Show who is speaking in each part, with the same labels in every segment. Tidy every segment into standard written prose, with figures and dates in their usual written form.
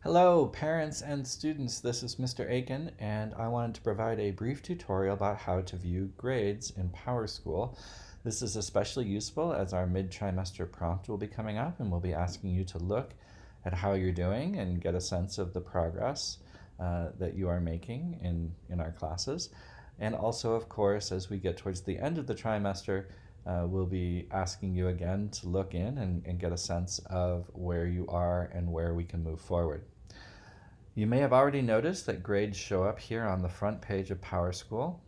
Speaker 1: Hello, parents and students. This is Mr. Aiken, and I wanted to provide a brief tutorial about how to view grades in PowerSchool. This is especially useful as our mid-trimester prompt will be coming up, and we'll be asking you to look at how you're doing and get a sense of the progress that you are making in our classes. And also, of course, as we get towards the end of the trimester, we'll be asking you again to look in and get a sense of where you are and where we can move forward. You may have already noticed that grades show up here on the front page of PowerSchool,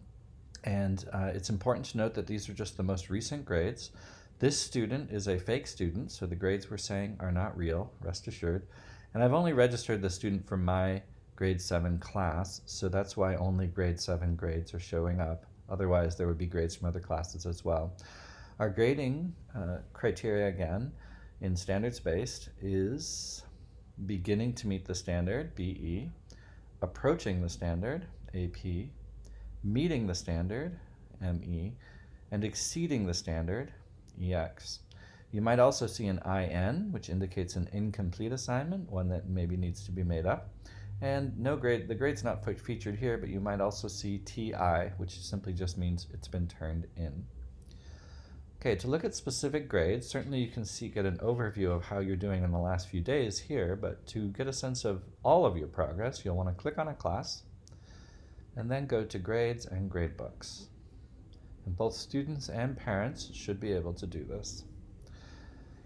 Speaker 1: and it's important to note that these are just the most recent grades. This student is a fake student, so the grades we're saying are not real, rest assured. And I've only registered the student for my grade 7 class, so that's why only grade 7 grades are showing up. Otherwise, there would be grades from other classes as well. Our grading criteria, again, in standards-based is beginning to meet the standard, BE, approaching the standard, AP, meeting the standard, ME, and exceeding the standard, EX. You might also see an IN, which indicates an incomplete assignment, one that maybe needs to be made up. And no grade, the grade's not featured here, but you might also see TI, which simply just means it's been turned in. Okay, to look at specific grades, certainly you can get an overview of how you're doing in the last few days here, but to get a sense of all of your progress, you'll want to click on a class and then go to Grades and Gradebooks. And both students and parents should be able to do this.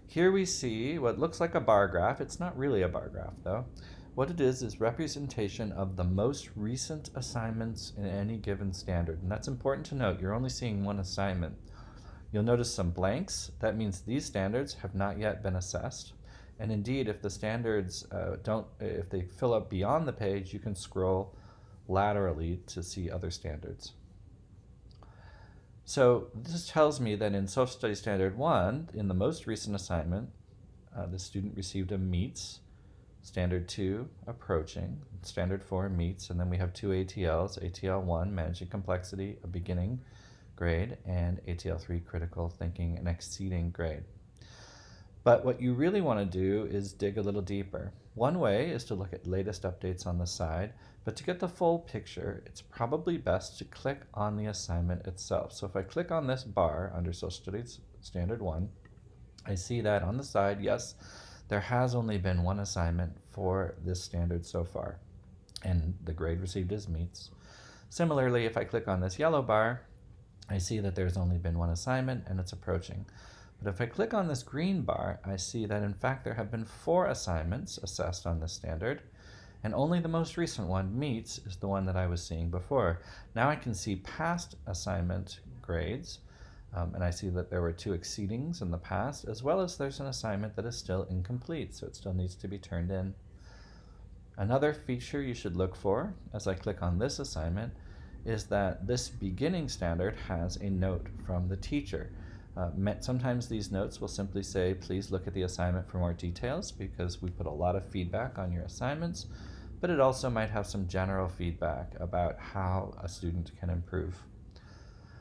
Speaker 1: Here we see what looks like a bar graph. It's not really a bar graph though. What it is representation of the most recent assignments in any given standard. And that's important to note. You're only seeing one assignment. You'll notice some blanks. That means these standards have not yet been assessed. And indeed, if the standards if they fill up beyond the page, you can scroll laterally to see other standards. So this tells me that in Social Studies Standard 1, in the most recent assignment, the student received a meets, Standard 2, approaching, Standard 4, meets, and then we have two ATLs, ATL 1, managing complexity, a beginning grade, and ATL 3, critical thinking and exceeding grade. But what you really want to do is dig a little deeper. One way is to look at latest updates on the side, but to get the full picture, it's probably best to click on the assignment itself. So if I click on this bar under Social Studies Standard 1, I see that on the side, yes, there has only been one assignment for this standard so far, and the grade received is meets. Similarly, if I click on this yellow bar, I see that there's only been one assignment and it's approaching. But if I click on this green bar, I see that in fact there have been 4 assignments assessed on this standard, and only the most recent one, meets, is the one that I was seeing before. Now I can see past assignment grades, and I see that there were 2 exceedings in the past, as well as there's an assignment that is still incomplete, so it still needs to be turned in. Another feature you should look for, as I click on this assignment, is that this beginning standard has a note from the teacher. Sometimes these notes will simply say, please look at the assignment for more details, because we put a lot of feedback on your assignments, but it also might have some general feedback about how a student can improve.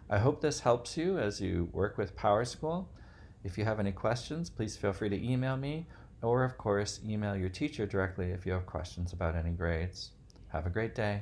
Speaker 1: I hope this helps you as you work with PowerSchool. If you have any questions, please feel free to email me, or of course, email your teacher directly if you have questions about any grades. Have a great day.